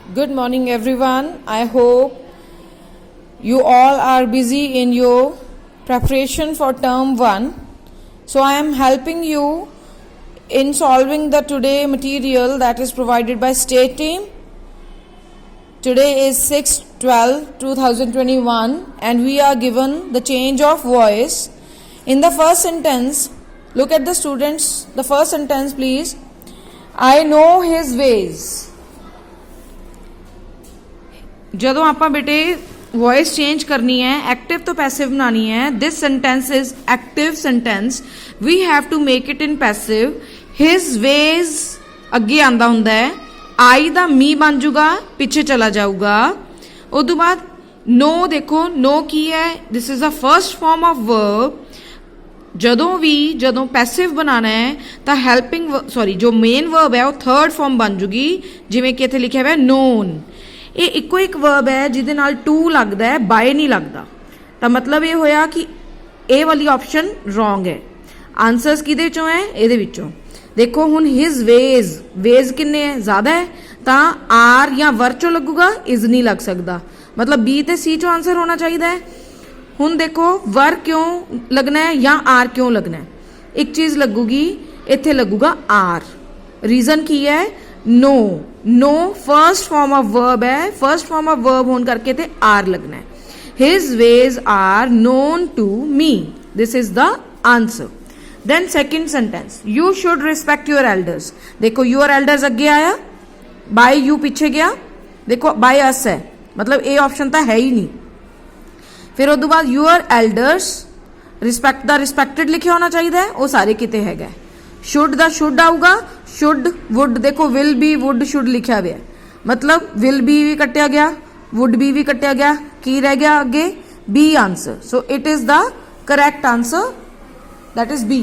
Good morning, everyone. I hope you all are busy in your preparation for term 1. So, I am helping you in solving the today material that is provided by State Team. Today is 6/12/2021 and we are given the change of voice. In the first sentence, look at the students. The first sentence, please. I know his ways. ਜਦੋਂ ਆਪਾਂ ਬੇਟੇ voice change ਕਰਨੀ ਹੈ active ਤੋਂ passive ਬਣਾਉਣੀ ਹੈ this sentence is active sentence we have to make it in passive his ways ਅੱਗੇ ਆਂਦਾ ਹੁੰਦਾ ਹੈ ਆਈ ਦਾ ਮੀ ਬਣ ਜੂਗਾ ਪਿੱਛੇ ਚਲਾ ਜਾਊਗਾ ਉਸ ਤੋਂ ਬਾਅਦ ਨੋ ਦੇਖੋ ਨੋ ਕੀ ਹੈ this is a first form of verb ਜਦੋਂ ਪੈਸਿਵ ਬਣਾਉਣਾ ਹੈ ਤਾਂ ਹੈਲਪਿੰਗ ਜੋ ਮੇਨ ਵਰਬ ਹੈ ਉਹ ਥਰਡ ਫਾਰਮ ਬਣ ਜੂਗੀ ਜਿਵੇਂ ਕਿ ਇੱਥੇ ਲਿਖਿਆ ਹੋਇਆ ਨੋਨ ਇਹ ਇੱਕੋ ਇੱਕ ਵਰਬ ਹੈ ਜਿਹਦੇ ਨਾਲ ਟੂ ਲੱਗਦਾ ਹੈ ਬਾਏ ਨਹੀਂ ਲੱਗਦਾ ਤਾਂ ਮਤਲਬ ਇਹ ਹੋਇਆ ਕਿ ਇਹ ਵਾਲੀ ਆਪਸ਼ਨ ਰੋਂਗ ਹੈ ਆਨਸਰਸ ਕਿਹਦੇ ਚੋਂ ਹੈ ਇਹਦੇ ਵਿੱਚੋਂ ਦੇਖੋ ਹੁਣ ਹਿਜ਼ ਵੇਜ਼ ਕਿੰਨੇ ਹੈ ਜ਼ਿਆਦਾ ਹੈ ਤਾਂ ਆਰ ਜਾਂ ਵਰ ਚੋਂ ਲੱਗੂਗਾ ਇਜ਼ ਨਹੀਂ ਲੱਗ ਸਕਦਾ ਮਤਲਬ ਬੀ ਤੇ ਸੀ ਚੋਂ ਆਨਸਰ ਹੋਣਾ ਚਾਹੀਦਾ ਹੈ ਹੁਣ ਦੇਖੋ ਵਰ ਕਿਉਂ ਲੱਗਣਾ ਹੈ ਜਾਂ ਆਰ ਕਿਉਂ ਲੱਗਣਾ ਹੈ ਇੱਕ ਚੀਜ਼ ਲੱਗੂਗੀ ਇੱਥੇ ਲੱਗੂਗਾ ਆਰ ਰੀਜ਼ਨ ਕੀ ਹੈ नो फर्स्ट फॉर्म ऑफ वर्ब है फर्स्ट फॉर्म ऑफ वर्ब होने करके ते आर लगना है his ways are known to me this is the answer then second sentence you should respect your elders देखो योर एल्डर्स अगे आया बाय यू पीछे गया देखो बाय अस है मतलब ये ऑप्शन तो है ही नहीं फिर उस बाद your elders respect the respected लिखे होना चाहिए वो सारे किते हैगा शुड द शुड आऊगा शुड वुड देखो विल बी वुड शुड लिखा हुआ मतलब विल बी भी कटिया गया वुड बी भी कटिया गया की रह गया आगे B answer so it is the correct answer that is B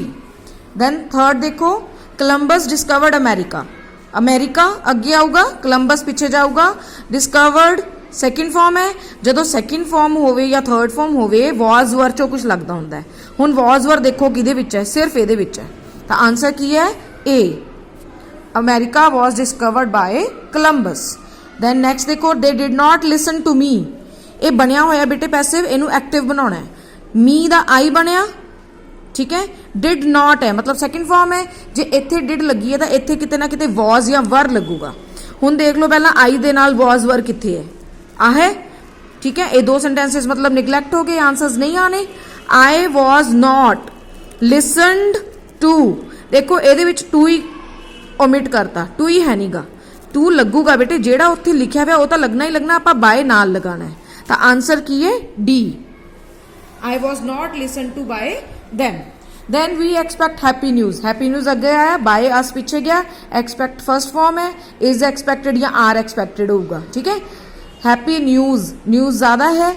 then third देखो कोलंबस डिस्कवर्ड अमेरिका अमेरिका अगे आऊगा कोलंबस पीछे जाऊगा डिस्कवर्ड सैकेंड फॉर्म है जो सैकेंड फॉर्म होवे या थर्ड फॉर्म होवे वॉज वर चो कुछ लगता होंदा है हुण वॉज वर देखो किहदे विच है सिर्फ इहदे विच है तो आंसर की है A America was discovered by Columbus then next देखो they did not listen to me ये बनया होया बेटे पैसिव इनू एक्टिव बनाना है मी दा आई बनया ठीक है डिड नॉट है मतलब सैकेंड फॉर्म है जे इत्थे डिड लगी है तो इत्थे किते ना किते वॉज या वर लगूगा हुण देख लो पहला आई दे नाल वॉज वर कित्थे है आ है ठीक है ये दो सेंटेंसेस मतलब निगलैक्ट हो गए आंसर्स नहीं आने I was not listened to देखो ये टू ही ओमिट करता टू ही है नीगा टू लगूगा बेटे जेड़ा उत्थे लिखा हुआ वो तो लगना ही लगना आप बाय नाल लगाना है तो आंसर की है D I was not listen to by them then we expect happy news अगे आया बाय अस पीछे गया एक्सपेक्ट फर्स्ट फॉर्म है इज एक्सपेक्टेड या आर एक्सपेक्टेड होगा ठीक है हैप्पी न्यूज ज्यादा है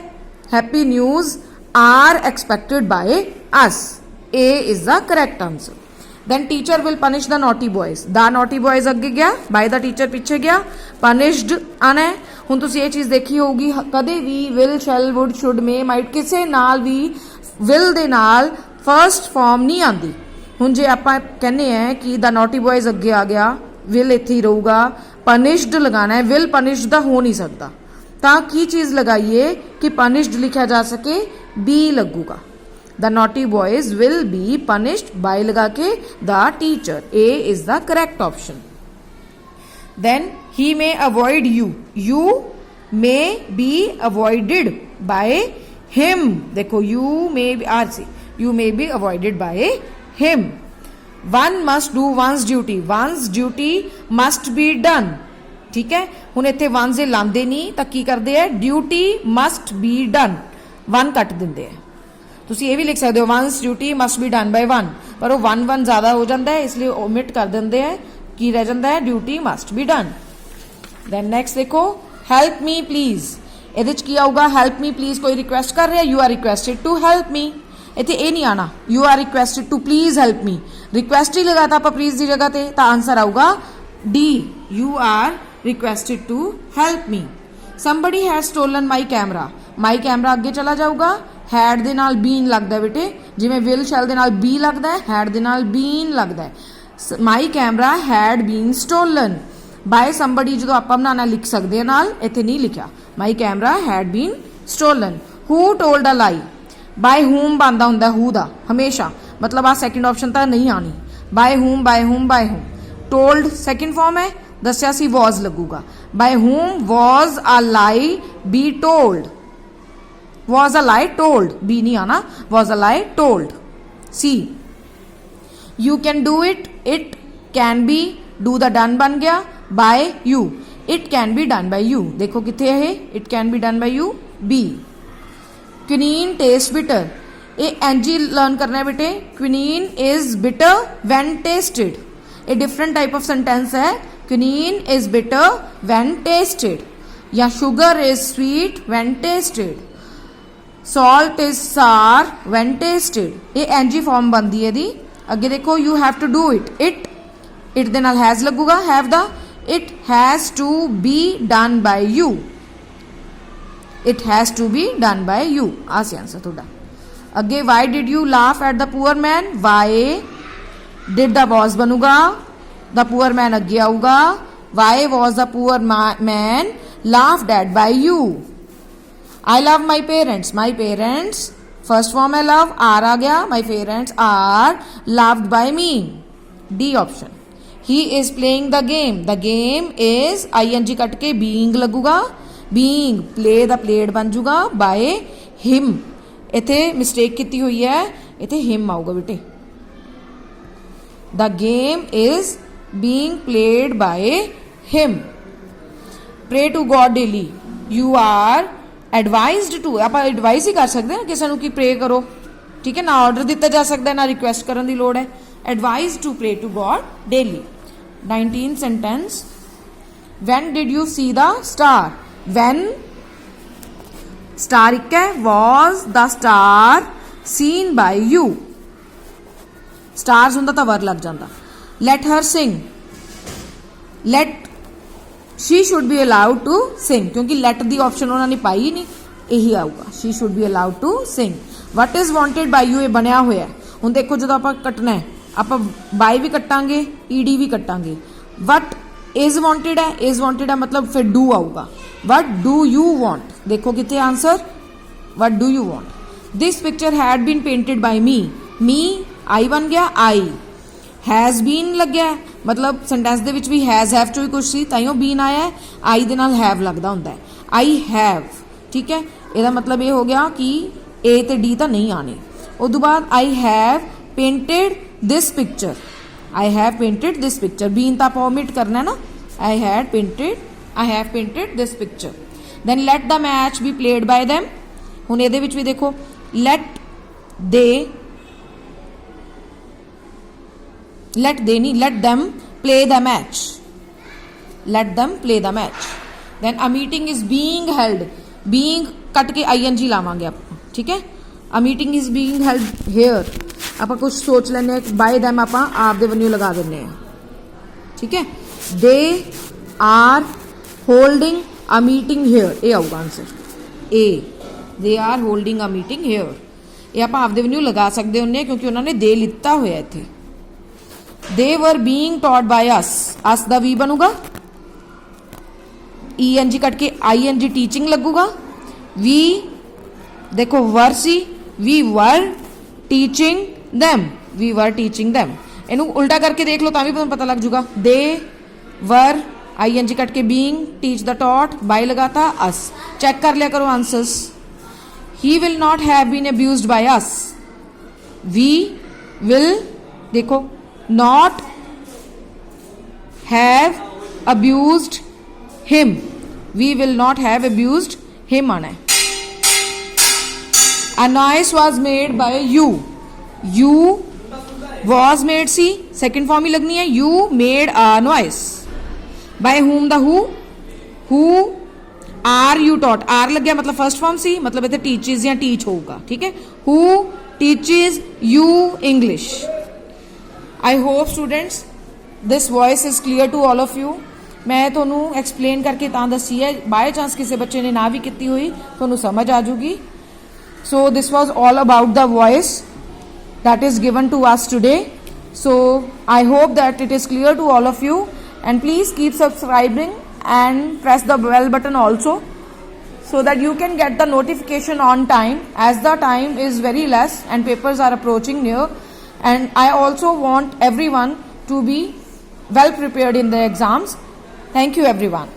happy news are expected by us A is the correct answer then teacher will punish the naughty boys अगे गया by the teacher पीछे गया punished आना है हुण तुसीं ये चीज़ देखी होगी कदे भी will shall would should may might किसे नाल भी will दे नाल फर्स्ट फॉर्म नहीं आती हुण जे आपां कहने हैं कि the naughty boys अगे आ गया will इत्थे ही रहूगा punished लगाना है will punished दा हो नहीं सकता तां की चीज़ लगाइए कि punished लिखा जा सके B लगूगा The naughty boys will be punished by लगा के the teacher. A is the correct option. Then he may avoid you. You may be avoided by him. देखो you may be RC. You may be avoided by him. One must do one's duty. One's duty must be done. ठीक है हुण इत्थे one से लांदे नहीं तां की करदे है duty must be done. one cut दिंदे है तुसी ये भी लिख सकते हो once duty must be done by one पर वो वन ज़्यादा हो जाता है इसलिए ओमिट कर देंगे हैं की रह जाता है duty must be done then next देखो हैल्प मी प्लीज़ ये की आऊगा हैल्प मी प्लीज़ कोई रिक्वेस्ट कर रहा है you are requested to help me इतने ये नहीं आना you are requested to please help me request ही लगाता आप प्लीज़ की जगह पर तो आंसर आऊगा D you are requested to help me somebody has stolen my camera अगे चला जाऊगा हैड दे नाल बीन लगता है बेटे जिमें विल शैल दे नाल बी लगता है हैड दे नाल बीन लगता है my camera had been stolen by somebody जो आप बनाना लिख सकते हैं नाल, इत्थे नहीं लिखा। My camera had been stolen. Who told a lie, by whom बनता हुंदा हू दा हमेशा, मतलब आ सैकेंड ऑप्शन तो नहीं आनी। By whom by whom by whom. Told second form है, दसिया सी वॉज लगूगा। By whom was a lie be told, was a lie told, be नहीं आना, was a lie told. C you can do it, it can be, do the done बन गया by you, it can be done by you. देखो कितने है, it can be done by you, B. Quinine taste bitter, ये NG learn करना है बेटे। Quinine is bitter when tested, ये डिफरेंट टाइप ऑफ सेंटेंस है। Quinine is bitter when tested, या sugar is sweet when tested, salt is sour when tested. ये NG form बनती है दी। अगे देखो you have to do it, it दे नाल हैज लगूगा, हैव दा। It has to be done by you, it has to be done by you. आ सी आंसर थोड़ा। अगे why did you laugh at the poor man, why did the was बनूगा, the poor man अगे आऊगा। Why was the poor man laughed at by you. I love my parents, my parents first form है love, are आ गया। My parents are loved by me, D option. He is playing the game is I N G cut के being लगूगा, being play the played बन जूगा by him. इथे mistake की हुई है, इथे हिम आऊगा बेटे। The game is being played by him. Pray to God daily, you are advised to, आप एडवाइस ही कर सकते हैं किसी को कि प्रे करो, ठीक है ना, ऑर्डर दिता जा सकता है ना रिक्वेस्ट करने की लोड़ है। Advise to pray to God daily. 19 sentence. When did you see the star, when star एक है, was the star seen by you, stars होंदा तो वर लग जाता। Let her sing, let she should be allowed to sing, क्योंकि let दी option उन्होंने पाई ही नहीं, यही आऊगा, she should be allowed to sing. What is wanted by you, ये बनया हुआ है। हुण देखो जो आप कटना है, आप बाय भी कटांगे, ईडी भी कटांगे। वट इज वॉन्टेड है, इज वॉन्टेड है मतलब फिर डू आऊगा। वट डू यू वॉन्ट, देखो कितने answer, what do you want. This picture had been painted by me I बन गया, आई। हैज़ बीन लग गया, मतलब सेंटेंस दे विच भी हैज़ हैव टू ही कुछ सी, ताइयों बीन आया है। आई दे नाल हैव लगदा हुंदा है, आई हैव, ठीक है। ਇਹਦਾ मतलब ये हो गया कि ए ते डी तो नहीं आने। उस बाद I have painted this picture, I have painted this picture, been तो आप ओमिट करना है ना। I have painted this picture. Then let the match be played by them. हुण ਇਹਦੇ ਵਿੱਚ भी देखो let them play the match, let them play the match। then a meeting is being held, being cut के ing लावांगे आप, ठीक है। a meeting is being held here, आप कुछ सोच लेने बाय them आप आप दे वन्यू लगा देने हैं, ठीक है। they are holding a meeting here, ये आऊगा आंसर ए। they are holding a meeting here, ये आप आप दे वन्यू लगा सकते होने क्योंकि उन्होंने दे लिता होया इत्थे। They were being taught by us, us दा वी बनूगा, ing कट के ing टीचिंग लगूगा। वी देखो वर सी, we were teaching them, we were teaching them। इनू उल्टा करके देख लो तां भी पता लग जूगा। दे वर ing कट के being, teach the taught, by लगाता us। चेक कर लिया करो answers. He will not have been abused by us, we will देखो not have abused him, we will not have abused him आना है। a noise was made by you, you was made सी second form ही लगनी है, you made a noise। by whom the who are you taught, are लग गया मतलब first form सी, मतलब इतने टीचेज या टीच होगा, ठीक है। who teaches you English। I hope students this voice is clear to all of you. मैं थोनू एक्सप्लेन करके तां दसी है, बाय चांस किसी बच्चे ने ना भी की हुई थोनू समझ आ जूगी। So this was all about the voice that is given to us today. So I hope that it is clear to all of you and please keep subscribing and press the bell button also, so that you can get the notification on time, as the time is very less and papers are approaching near. And I also want everyone to be well prepared in the exams. Thank you everyone.